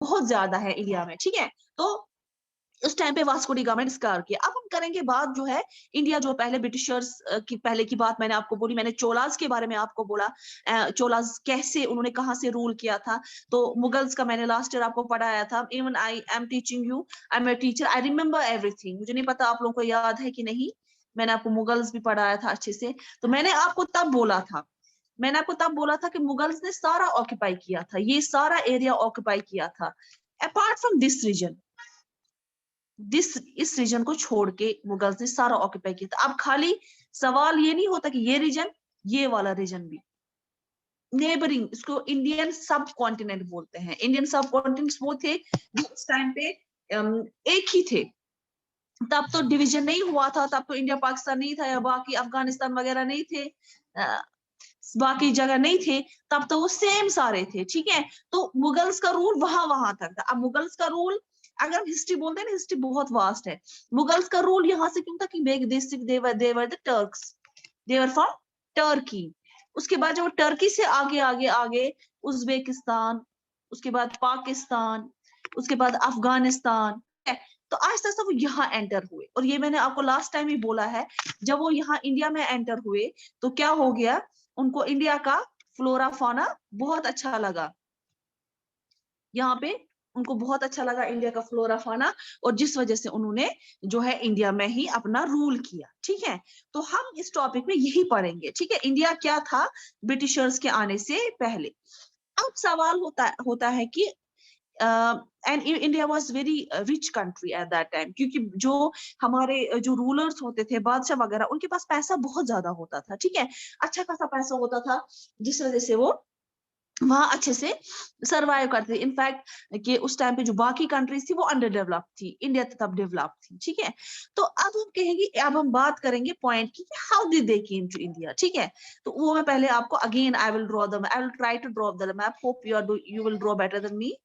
बहुत ज्यादा है इंडिया में, ठीक है। तो उस टाइम पे वास्को डी गामा ने डिस्कवर किया। अब हम करेंगे बात जो है इंडिया, जो पहले ब्रिटिशर्स की पहले की बात मैंने आपको बोली, मैंने चोलास के बारे में आपको बोला, चोलास कैसे उन्होंने कहाँ से रूल किया था। तो मुगल्स का मैंने लास्ट ईयर आपको पढ़ाया था। Even I am teaching you, I am a teacher, I remember everything. मुझे नहीं पता आप लोगों को याद है कि नहीं, मैंने आपको मुगल्स भी पढ़ाया था अच्छे से। तो मैंने आपको तब बोला था, मैंने आपको तब बोला था कि मुगल्स ने सारा ऑक्यूपाई किया था, ये सारा एरिया ऑक्यूपाई किया था, अपार्ट फ्रॉम दिस रीजन। इस रीजन को छोड़ के मुगल्स ने सारा ऑक्यूपाई किया था। अब खाली सवाल ये नहीं होता कि ये रीजन, ये वाला रीजन भी नेबरिंग, इसको इंडियन सब कॉन्टिनेंट बोलते हैं। इंडियन सब कॉन्टिनेंट्स वो थे जो उस टाइम पे एक ही थे। तब तो डिवीजन नहीं हुआ था, तब तो इंडिया पाकिस्तान नहीं था, या बाकी अफगानिस्तान वगैरह नहीं थे, बाकी जगह नहीं थे, तब तो वो सेम सारे थे, ठीक है। तो मुगल्स का रूल वहां वहां तक था। अब मुगल्स का रूल, अगर हम हिस्ट्री बोलते हैं ना, हिस्ट्री बहुत वास्ट है। मुगल्स का रूल यहाँ से क्यों था कि they were the Turks, they were from Turkey. उसके बाद जब टर्की से आगे आगे आगे उज्बेकिस्तान, उसके बाद पाकिस्तान, उसके बाद अफगानिस्तान, तो आहिस्ता आहिस्ता वो यहाँ एंटर हुए। और ये मैंने आपको लास्ट टाइम ही बोला है, जब वो यहाँ इंडिया में एंटर हुए तो क्या हो गया, उनको इंडिया का फ्लोरा फौना बहुत अच्छा लगा। यहाँ पे उनको बहुत अच्छा लगा इंडिया का फ्लोरा फौना, और जिस वजह से उन्होंने जो है इंडिया में ही अपना रूल किया, ठीक है। तो हम इस टॉपिक में यही पढ़ेंगे, ठीक है, इंडिया क्या था ब्रिटिशर्स के आने से पहले। अब सवाल होता है कि and India was very rich country at that time, क्योंकि जो हमारे जो रूलर्स होते थे, बादशाह वगैरह, उनके पास पैसा बहुत ज्यादा होता था, ठीक है, अच्छा खासा पैसा होता था, जिस वजह से वो वहां अच्छे से सरवाइव करते थे। इनफैक्ट कि उस टाइम पे जो बाकी कंट्रीज थी वो अंडर डेवलप थी, इंडिया तब डेवलप थी, ठीक है। तो अब हम कहेंगे, अब हम बात करेंगे पॉइंट की, how did they came to India, ठीक है। तो वो मैं पहले आपको again I will draw the, I will try to draw the map, hope you will draw better than me.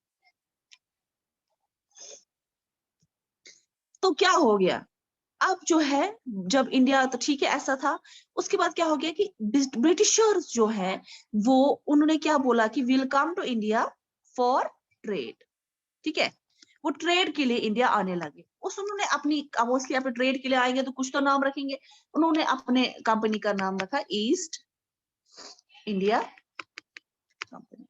तो क्या हो गया, अब जो है जब इंडिया, तो ठीक है ऐसा था, उसके बाद क्या हो गया कि ब्रिटिशर्स जो है वो, उन्होंने क्या बोला कि will come to India for trade, ठीक है। वो ट्रेड के लिए इंडिया आने लगे। उस उन्होंने अपनी, मोस्टली अपने ट्रेड के लिए आएंगे तो कुछ तो नाम रखेंगे, उन्होंने अपने कंपनी का नाम रखा ईस्ट इंडिया कंपनी।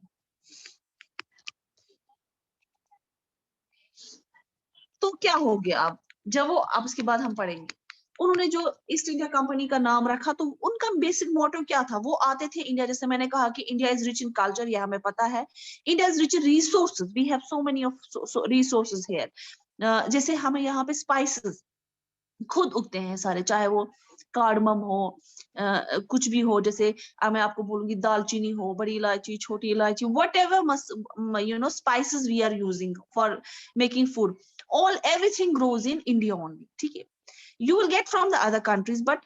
तो क्या हो गया, अब जब वो, अब उसके बाद हम पढ़ेंगे, उन्होंने जो ईस्ट इंडिया कंपनी का नाम रखा, तो उनका बेसिक मोटिव क्या था, वो आते थे इंडिया, जैसे मैंने कहा कि India is rich in culture, ये हमें पता है। India is rich in resources, we have so many of resources here. जैसे हमें यहाँ पे स्पाइसेस खुद उगते हैं सारे, चाहे वो कार्डमम हो, कुछ भी हो, जैसे मैं आपको बोलूंगी दालचीनी हो, बड़ी इलायची, छोटी इलायची, what ever you know spices we are using for making food, all everything grows in India only, ठीक है। You will get from the other countries, but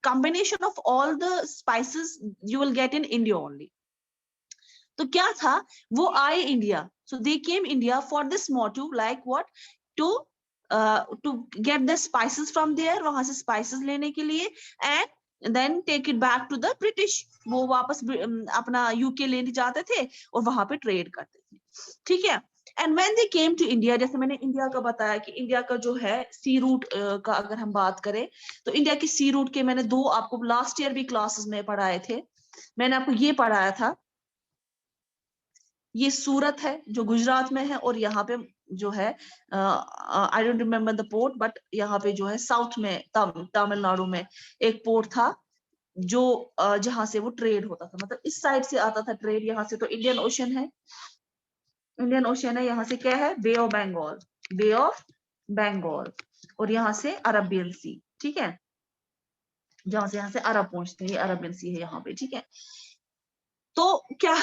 combination of all the spices you will get in India only. तो क्या था, वो आए India, so they came India for this motive, like what, to to get the spices from there, वहां से spices लेने के लिए, and then take it back to the British, वो वापस अपना यूके लेने जाते थे और वहां पे ट्रेड करते थे, ठीक है। And when they came to India, जैसे मैंने इंडिया का बताया कि इंडिया का जो है सी रूट का अगर हम बात करें, तो इंडिया की सी रूट के मैंने दो आपको लास्ट ईयर भी क्लासेस में पढ़ाए थे। मैंने आपको ये पढ़ाया था, ये सूरत है जो गुजरात में है, और यहाँ पे जो है I don't remember the port, but यहाँ पे जो है साउथ में तमिलनाडु में एक पोर्ट था, जो जहां से वो ट्रेड होता था, मतलब इस साइड से आता था ट्रेड, यहाँ से तो इंडियन ओशन है, इंडियन ओशन है, यहाँ से क्या है, bay of Bengal, bay of Bengal, और यहाँ से अरबियन सी, ठीक है, जहां से यहाँ से अरब पहुंचते हैं, अरबियन सी है यहाँ पे, ठीक है। तो क्या,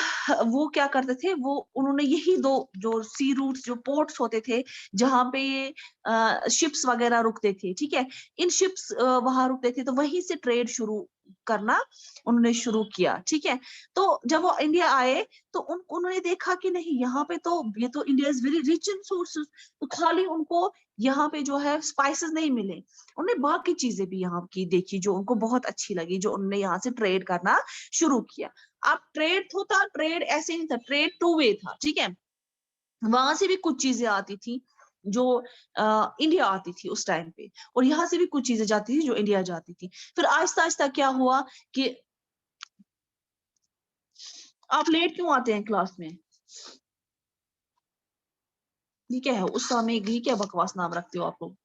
वो क्या करते थे, वो उन्होंने यही दो जो सी रूट्स, जो पोर्ट्स होते थे, जहां पे ये शिप्स वगैरह रुकते थे, ठीक है, इन शिप्स वहां रुकते थे, तो वहीं से ट्रेड शुरू करना उन्होंने शुरू किया, ठीक है। तो जब वो इंडिया आए तो उन्होंने देखा कि नहीं, यहाँ पे तो, ये तो India is very rich in sources, तो खाली उनको यहाँ पे जो है स्पाइसेस नहीं मिले, उन्होंने बाकी चीजें भी यहाँ की देखी जो उनको बहुत अच्छी लगी, जो उन्होंने यहाँ से ट्रेड करना शुरू किया। अब ट्रेड होता, ट्रेड ऐसे नहीं था, ट्रेड टू वे था, ठीक है। वहां से भी कुछ चीजें आती थी जो इंडिया आती थी उस टाइम पे, और यहाँ से भी कुछ चीजें जाती थी जो इंडिया जाती थी। फिर आहिस्ता आहिस्ता क्या हुआ कि आप लेट क्यों आते हैं क्लास में? ये क्या है उस समय, ये क्या बकवास नाम रखते हो आप लोग?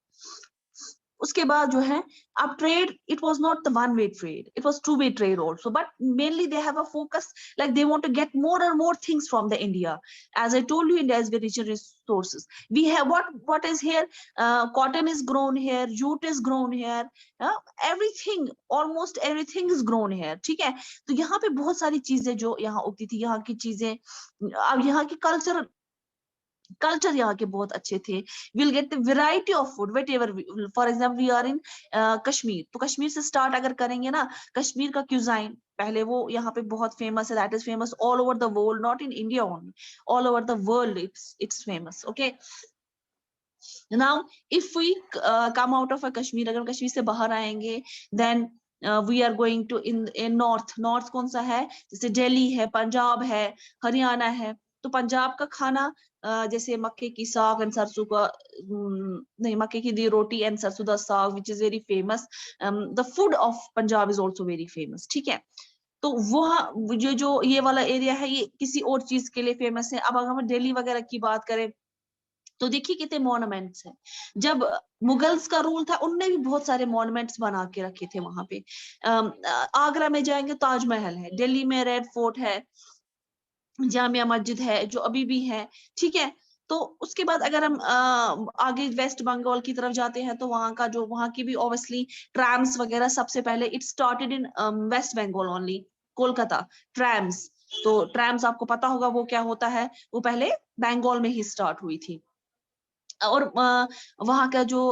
उसके बाद जो है, अब trade, it was not the one way trade, it was two way trade also, but mainly they have a focus, like they want to get more and more things from the India. As I told you, India is very rich in resources. We have what is here, cotton is grown here, jute is grown here, uh, everything, almost everything is grown here, ठीक है? तो यहाँ पे बहुत सारी चीजें जो यहाँ उगती थी, यहाँ की चीजें, अब यहाँ की कल्चर यहाँ के बहुत अच्छे थे। Will get the variety of food what ever, for example we are in Kashmir, तो कश्मीर से स्टार्ट अगर करेंगे ना, कश्मीर का क्यूजाइन पहले वो यहाँ पे बहुत फेमस है, that is famous all over the world, not in India only, all over the world it's famous. Okay, now if we come out of a Kashmir, अगर कश्मीर से बाहर आएंगे, then we are going to in north. North कौन सा है? जैसे दिल्ली है, पंजाब है, हरियाणा है। तो पंजाब का खाना जैसे मक्के की साग एंड सरसों का, नहीं, मक्के की दी रोटी एंड सरसों दा साग which is very famous. The food of Punjab is also very famous, ठीक है? तो वह जो ये वाला एरिया है, ये किसी और चीज के लिए फेमस है। अब अगर हम दिल्ली वगैरह की बात करें, तो देखिए कितने मॉन्यूमेंट्स हैं। जब मुगल्स का रूल था, उनने भी बहुत सारे मॉन्यूमेंट्स बना के रखे थे वहां पे। आगरा में जाएंगे, ताजमहल है, दिल्ली में रेड फोर्ट है, जामिया मस्जिद है जो अभी भी है, ठीक है? तो उसके बाद अगर हम आगे वेस्ट बंगाल की तरफ जाते हैं, तो वहां का जो, वहां की भी ऑब्वियसली ट्रैम्स वगैरह, सबसे पहले it started in West Bengal only, Kolkata. Trams, तो ट्रैम्स आपको पता होगा वो क्या होता है, वो पहले बंगाल में ही स्टार्ट हुई थी। और वहाँ का जो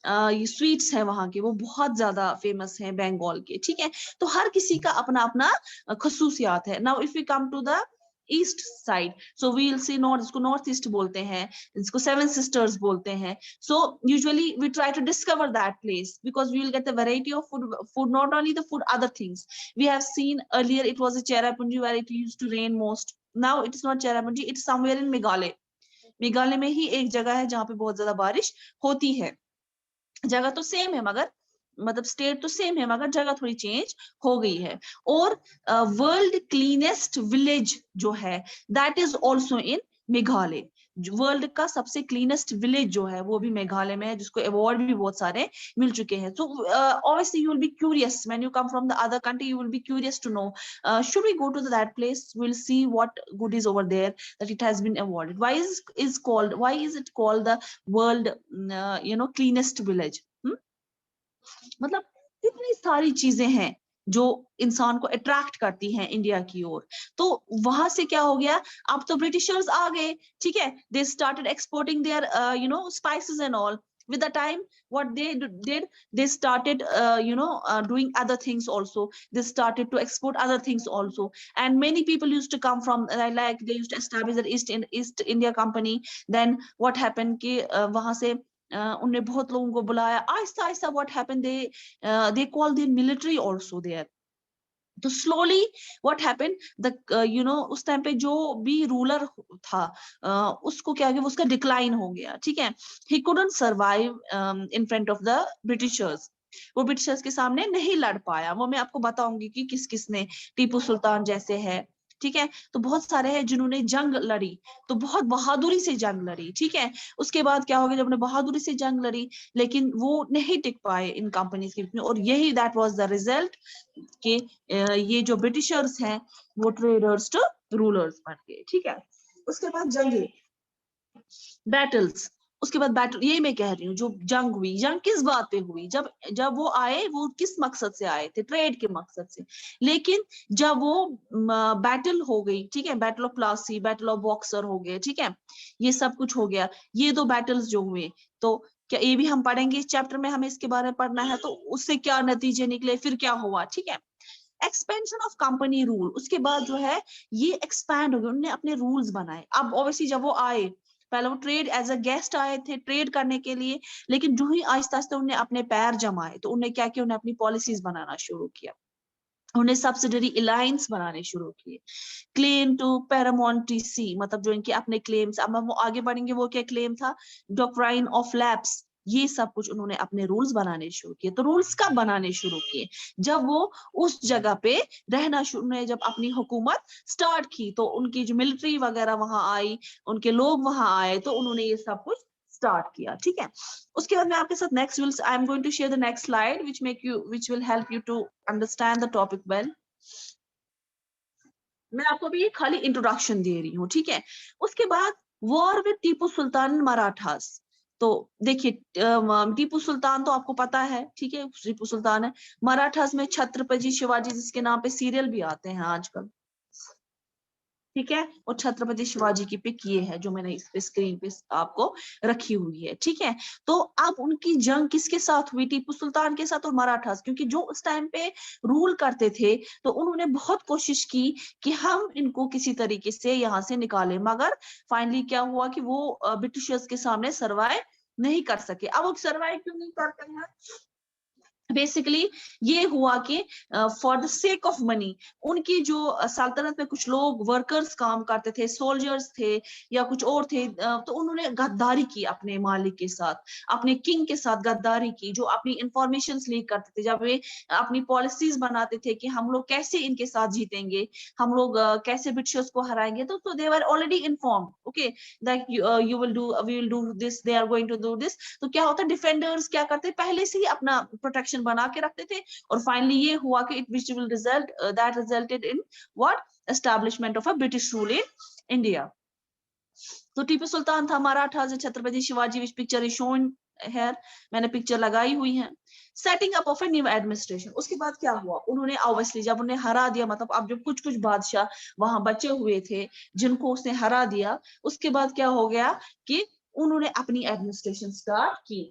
ये स्वीट्स है वहाँ के, वो बहुत ज्यादा फेमस है बंगाल के, ठीक है? तो हर किसी का अपना अपना खसूसियात है। Now if we come to the east side, so we will see north, इसको नॉर्थ ईस्ट बोलते हैं, इसको सेवन सिस्टर्स बोलते हैं। So usually we try to discover that place because we will get the variety of food, not only the food, other things. We have seen earlier it was a Cherrapunji where it used to rain most. Now it is not Cherrapunji, it's somewhere in Meghalaya. Meghalaya में ही एक जगह है जहाँ पे बहुत ज्यादा बारिश होती है। जगह तो सेम है, मगर मतलब स्टेट तो सेम है, मगर जगह थोड़ी चेंज हो गई है। और वर्ल्ड क्लीनेस्ट विलेज जो है, that is also in Meghalaya. World का सबसे क्लीनेस्ट विलेज जो है, वो भी मेघालय में है, जिसको अवार्ड भी बहुत सारे मिल चुके हैं। So obviously you will be curious when you come from the other country, you will be curious to know should we go to that place, we'll see what good is over there that it has been awarded. Why is it called the world cleanest village? मतलब इतनी सारी चीजें हैं जो इंसान को attract करती हैं इंडिया की ओर। तो वहां से क्या हो गया, अब तो ब्रिटिशर्स आ गए, ठीक है? They started exporting their spices and all. with the time what they did, they started doing other things also. They started to export other things also, and many people used to come from like they used to establish the East India Company. Then what happened कि वहां से उनने बहुत लोगों को बुलाया। आहिस्ता आहिस्ता what happened, they call the military also there. तो स्लोली व्हाट हैपेंड, द उस टाइम पे जो भी रूलर था, उसको क्या गया, उसका डिक्लाइन हो गया, ठीक है? He couldn't survive in front of the Britishers. वो ब्रिटिशर्स के सामने नहीं लड़ पाया। वो मैं आपको बताऊंगी कि किस किसने, टीपू सुल्तान जैसे है, ठीक है? तो बहुत सारे हैं जिन्होंने जंग लड़ी, तो बहुत बहादुरी से जंग लड़ी, ठीक है? उसके बाद क्या हो गया, जब उन्होंने बहादुरी से जंग लड़ी, लेकिन वो नहीं टिक पाए इन कंपनीज के बीच में, और यही दैट वाज द रिजल्ट कि ये जो ब्रिटिशर्स हैं वो ट्रेडर्स टू रूलर्स बन गए, ठीक है? उसके बाद जंगे, बैटल्स, उसके बाद बैटल, यही मैं कह रही हूँ, जो जंग हुई, जंग किस बात पे हुई, जब जब वो आए, वो किस मकसद से आए थे? ट्रेड के मकसद से। लेकिन जब वो बैटल हो गई, ठीक है, battle of Plassey, battle of boxer हो गए, ठीक है, ये सब कुछ हो गया, ये दो बैटल्स जो हुए, तो क्या ये भी हम पढ़ेंगे इस चैप्टर में, हमें इसके बारे में पढ़ना है, तो उससे क्या नतीजे निकले, फिर क्या हुआ, ठीक है? एक्सपेंशन ऑफ कंपनी रूल, उसके बाद जो है ये एक्सपैंड हो गया, उन्होंने अपने रूल्स बनाए। अब ऑब्वियसली जब वो आए, पहले वो ट्रेड एज अ गेस्ट आए थे ट्रेड करने के लिए, लेकिन जो ही आहिस्ता आहिस्ता उन्हें अपने पैर जमाए, तो उन्हें क्या किया, उन्हें अपनी पॉलिसीज बनाना शुरू किया। उन्हें सब्सिडरी अलायंस बनाने शुरू किए। क्लेम टू पैरामोंटी सी, मतलब जो इनके अपने क्लेम्स, अब हम आगे बढ़ेंगे वो क्या क्लेम था, डॉक्ट्राइन ऑफ लैप्स, ये सब कुछ उन्होंने अपने रूल्स बनाने शुरू किए। तो रूल्स कब बनाने शुरू किए, जब वो उस जगह पे रहना शुरू, ने जब अपनी हुकूमत स्टार्ट की तो उनकी जो मिलिट्री वगैरह वहां आई, उनके लोग वहां आए, तो उन्होंने ये सब कुछ स्टार्ट किया। ठीक है, उसके बाद मैं आपके साथ next will I am going to share the next slide which will help you to understand the topic well. मैं आपको भी ये खाली इंट्रोडक्शन दे रही हूँ, ठीक है। उसके बाद वॉर विद टीपू सुल्तान मराठास। तो देखिए, टीपू सुल्तान तो आपको पता है, ठीक है, टीपू सुल्तान है। मराठास में छत्रपति शिवाजी, जिसके नाम पे सीरियल भी आते हैं आजकल, ठीक है, और छत्रपति शिवाजी की पिक ये है जो मैंने इस पे स्क्रीन पे आपको रखी हुई है, ठीक है। तो अब उनकी जंग किसके साथ हुई, टीपू सुल्तान के साथ और मराठास, क्योंकि जो उस टाइम पे रूल करते थे, तो उन्होंने बहुत कोशिश की कि हम इनको किसी तरीके से यहाँ से निकालें, मगर फाइनली क्या हुआ कि वो ब्रिटिशर्स के सामने सर्वाइव नहीं कर सके। अब वो सर्वाइव क्यों नहीं करते हैं, बेसिकली ये हुआ कि for the sake of money, उनकी जो सल्तनत में कुछ लोग वर्कर्स काम करते थे, सोल्जर्स थे या कुछ और थे, तो उन्होंने गद्दारी की अपने मालिक के साथ, अपने किंग के साथ गद्दारी की, जो अपनी इंफॉर्मेशन लीक करते थे, जब वे अपनी पॉलिसीज बनाते थे कि हम लोग कैसे इनके साथ जीतेंगे, हम लोग कैसे ब्रिटिशर्स को हराएंगे, तो they were already inform, okay, that you will do, we will do this, they are going to do this. तो क्या होता है, डिफेंडर्स क्या करते, पहले से ही अपना प्रोटेक्शन बना के रखते थे, और फाइनली ये हुआ कि it which will result, that resulted in what, establishment of a British rule in India. तो टीपू सुल्तान था मराठा से Chhatrapati Shivaji, which picture is shown है, मैंने पिक्चर लगाई हुई है। Setting up of a new administration, उसके बाद क्या हुआ, उन्होंने ऑब्वियसली जब उन्हें हरा दिया, मतलब अब जब कुछ कुछ बादशाह वहां बचे हुए थे जिनको उसने हरा दिया, उसके बाद क्या हो गया कि उन्होंने अपनी एडमिनिस्ट्रेशन स्टार्ट की।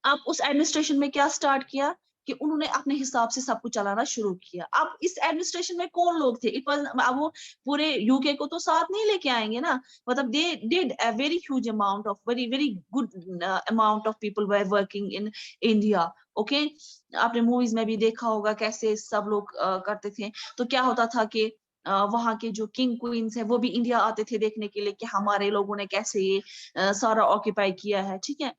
अब उस एडमिनिस्ट्रेशन में क्या स्टार्ट किया कि उन्होंने अपने हिसाब से सब कुछ चलाना शुरू किया। अब इस एडमिनिस्ट्रेशन में कौन लोग थे, इट वाज, अब वो पूरे यूके को तो साथ नहीं लेके आएंगे ना, मतलब they did a very huge amount of, very very good amount of people were working in India, okay. आपने मूवीज में भी देखा होगा कैसे सब लोग करते थे। तो क्या होता था कि वहां के जो किंग क्वींस है वो भी इंडिया आते थे देखने के लिए कि हमारे लोगों ने कैसे ये सारा ऑक्यूपाई किया है, ठीक है।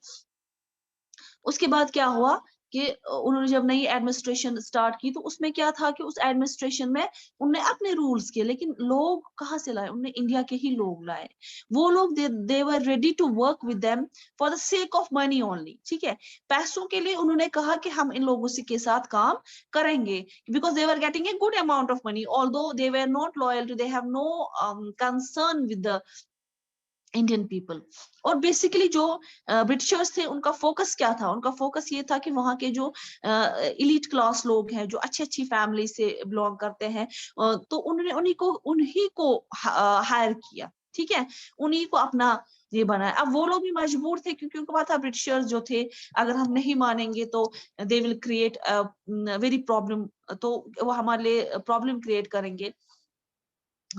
उसके बाद क्या हुआ कि उन्होंने जब नई एडमिनिस्ट्रेशन स्टार्ट की, तो उसमें क्या था कि उस एडमिनिस्ट्रेशन में उन्होंने अपने रूल्स किए, लेकिन लोग कहाँ से लाए, उन्होंने इंडिया के ही लोग लाए। वो लोग they were ready to work with them for the sake of money only, ठीक है। पैसों के लिए उन्होंने कहा कि हम इन लोगों से के साथ काम करेंगे, because they were getting a good amount of money, although they were not loyal to, they have no concern with the Indian people. और बेसिकली जो ब्रिटिशर्स थे उनका फोकस क्या था, उनका फोकस ये था कि वहां के जो इलीट क्लास लोग हैं, जो अच्छी अच्छी फैमिली से बिलोंग करते हैं, तो उन्होंने उन्हीं को हायर किया, ठीक है, उन्हीं को अपना ये बनाया। अब वो लोग भी मजबूर थे, क्योंकि उनको पता था ब्रिटिशर्स जो थे अगर हम नहीं मानेंगे तो they will create very problem, तो वो हमारे लिए प्रॉब्लम क्रिएट करेंगे।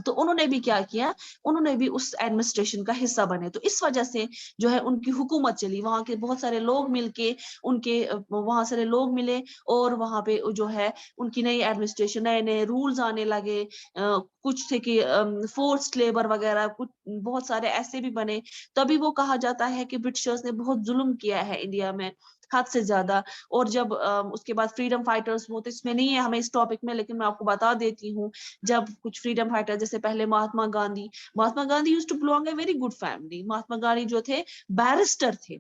तो उन्होंने भी क्या किया, उन्होंने भी उस एडमिनिस्ट्रेशन का हिस्सा बने। तो इस वजह से जो है उनकी हुकूमत चली, वहां के बहुत सारे लोग मिलके, उनके वहां सारे लोग मिले, और वहां पे जो है उनकी नई एडमिनिस्ट्रेशन, नए नए रूल्स आने लगे। कुछ थे कि फोर्स्ड लेबर वगैरह, कुछ बहुत सारे ऐसे भी बने। तभी वो कहा जाता है कि ब्रिटिशर्स ने बहुत जुल्म किया है इंडिया में, हद से ज्यादा। और जब उसके बाद फ्रीडम फाइटर्स, वो तो इसमें नहीं है हमें इस टॉपिक में, लेकिन मैं आपको बता देती हूँ, जब कुछ फ्रीडम फाइटर, जैसे पहले Mahatma Gandhi used to belong a very good family. Mahatma Gandhi जो थे बैरिस्टर थे,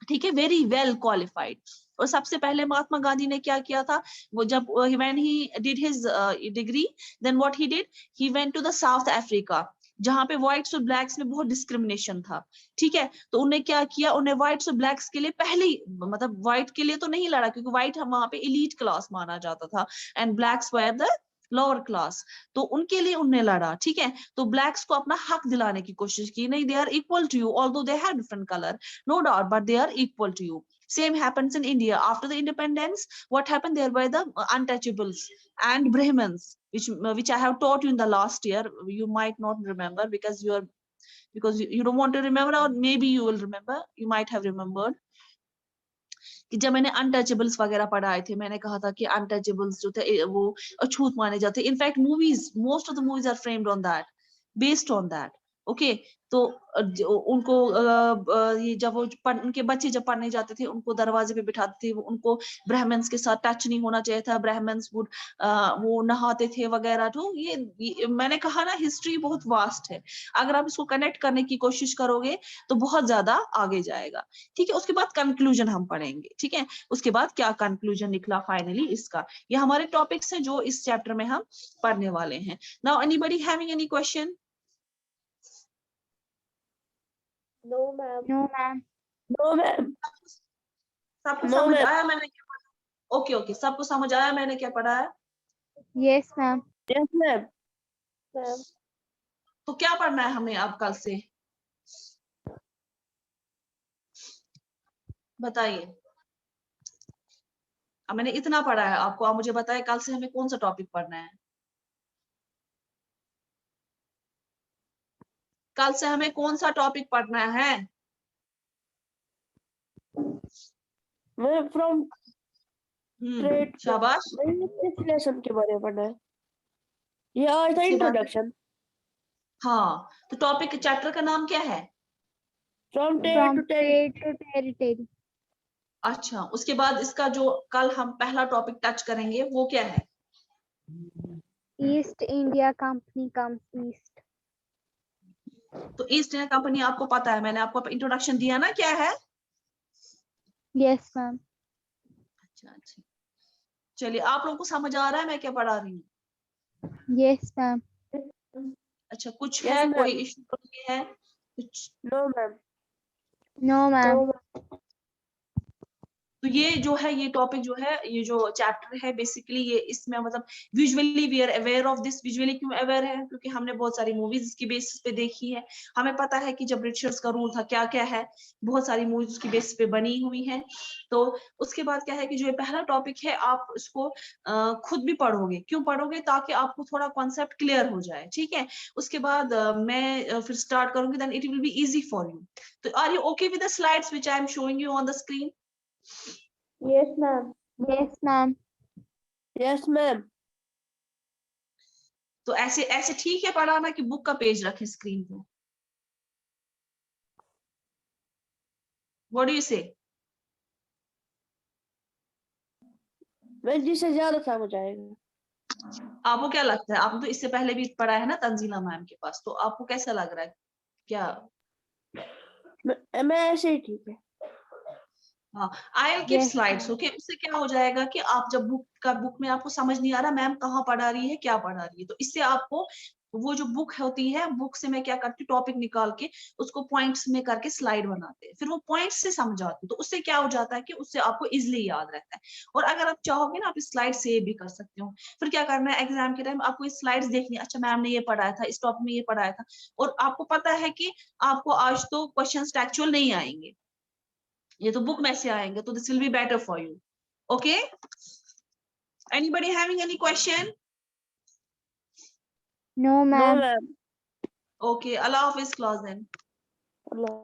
ठीक है, वेरी वेल क्वालिफाइड। और सबसे पहले महात्मा गांधी ने क्या किया था, वो जब when he did his degree, then what he did, he went to the South Africa, जहां पे व्हाइट्स और ब्लैक्स में बहुत डिस्क्रिमिनेशन था, ठीक है। तो उन्हें क्या किया, उन्हें व्हाइट्स और ब्लैक्स के लिए पहले ही, मतलब व्हाइट के लिए तो नहीं लड़ा, क्योंकि व्हाइट हम वहां पे इलीट क्लास माना जाता था, and blacks were the lower class. तो उनके लिए उनने लड़ा, ठीक है। तो ब्लैक्स को अपना हक दिलाने की कोशिश की, नहीं, they are equal to you, although they have different colour, no doubt, but they are equal to you. Same happens in India after the independence. What happened, there were the untouchables and Brahmins, which I have taught you in the last year. You might not remember because you don't want to remember, or maybe you will remember, you might have remembered. कि जब मैंने untouchables वगैरह पढ़ाए थे, मैंने कहा था कि अनटचेबल्स जो थे वो अछूत माने जाते। In fact movies, most of the movies are framed on that, based on that. Okay, तो उनको ये जब वो उनके बच्चे जब पढ़ने जाते थे, उनको दरवाजे पे बिठाते थे, उनको ब्राह्मण्स के साथ टच नहीं होना चाहिए था, ब्राह्मण्स वुड वो नहाते थे वगैरह। तो ये मैंने कहा ना, हिस्ट्री बहुत वास्ट है। अगर आप इसको कनेक्ट करने की कोशिश करोगे तो बहुत ज्यादा आगे जाएगा। ठीक है, उसके बाद कंक्लूजन हम पढ़ेंगे। ठीक है, उसके बाद क्या कंक्लूजन निकला फाइनली इसका, ये हमारे टॉपिक्स हैं जो इस चैप्टर में हम पढ़ने वाले हैं। Now anybody having any question? No, ma'am. No, ma'am. No, ma'am. सबको No, समझ ma'am. आया मैंने क्या पढ़ा? ओके ओके, सबको समझ आया मैंने क्या पढ़ा है? Yes, ma'am. Yes, ma'am. Ma'am. तो क्या पढ़ना है हमें अब कल से, बताइए। अब मैंने इतना पढ़ा है आपको, आप मुझे बताएं कल से हमें कौन सा टॉपिक पढ़ना है। कल से हमें कौन सा टॉपिक पढ़ना है? मैं from trade शाबाश। इस लेसन के बारे में पढ़ना है। ये आज था उसके बाद इंट्रोडक्शन। हाँ, तो टॉपिक चैप्टर का नाम क्या है? From trade From to territory. trade to territory. अच्छा, उसके बाद इसका जो कल हम पहला टॉपिक टच करेंगे वो क्या है? East India Company comes east. तो ईस्ट इंडिया कंपनी आपको पता है, मैंने आपको इंट्रोडक्शन दिया ना, क्या है? Yes, ma'am. अच्छा अच्छा, चलिए, आप लोगों को समझ आ रहा है मैं क्या पढ़ा रही हूँ? Yes, ma'am. अच्छा, कुछ Yes, है, ma'am. कोई इशू है कुछ? No, ma'am. No, ma'am. No, ma'am. तो ये जो है, ये टॉपिक जो है, ये जो चैप्टर है, बेसिकली ये इसमें मतलब visually we are aware of this. Visually क्यों अवेयर है? क्योंकि हमने बहुत सारी मूवीज इसकी बेसिस पे देखी है। हमें पता है कि जब ब्रिटिशर्स का रूल था क्या क्या है, बहुत सारी मूवीज उसकी बेसिस पे बनी हुई हैं। तो उसके बाद क्या है कि जो ये पहला टॉपिक है, आप इसको खुद भी पढ़ोगे। क्यों पढ़ोगे? ताकि आपको थोड़ा कॉन्सेप्ट क्लियर हो जाए। ठीक है, उसके बाद मैं फिर स्टार्ट करूंगी, then it will be easy for you. तो are you okay with the slides which I am showing you on the screen? Yes, ma'am. Yes, ma'am. Yes, ma'am. तो ऐसे ऐसे ठीक है पढ़ाना कि बुक का पेज रखे स्क्रीन पे? व्हाट डू यू से? मैं जिससे ज्यादा समझ आएगा। आपको क्या लगता है? आपने तो इससे पहले भी पढ़ा है ना तंजीला मैम के पास, तो आपको कैसा लग रहा है क्या? मैं ऐसे ही ठीक है। हाँ, I will keep Yes, slides. ma'am. Okay, उससे क्या हो जाएगा कि आप जब बुक में आपको समझ नहीं आ रहा मैम कहाँ पढ़ा रही है, क्या पढ़ा रही है, तो इससे आपको वो जो बुक होती है, बुक से मैं क्या करती हूँ, टॉपिक निकाल के उसको पॉइंट्स में करके स्लाइड बनाते हैं, फिर वो पॉइंट्स से समझाती हूँ। तो उससे क्या हो जाता है कि उससे आपको इजिली याद रहता है। और अगर आप चाहोगे ना, आप इस स्लाइड सेव भी कर सकते हो। फिर क्या करना है, एग्जाम के टाइम आपको इस स्लाइड्स देखनी है, अच्छा मैम ने ये पढ़ाया था, इस टॉपिक में ये पढ़ाया था, और आपको पता है कि आपको आज तो क्वेश्चन टेक्चुअल नहीं आएंगे, ये तो बुक में से आएंगे, तो this will be better for you. Okay, anybody having any question? No, No, ma'am. ma'am. Okay, अल्लाह हाफिज, क्लास देन। Allah.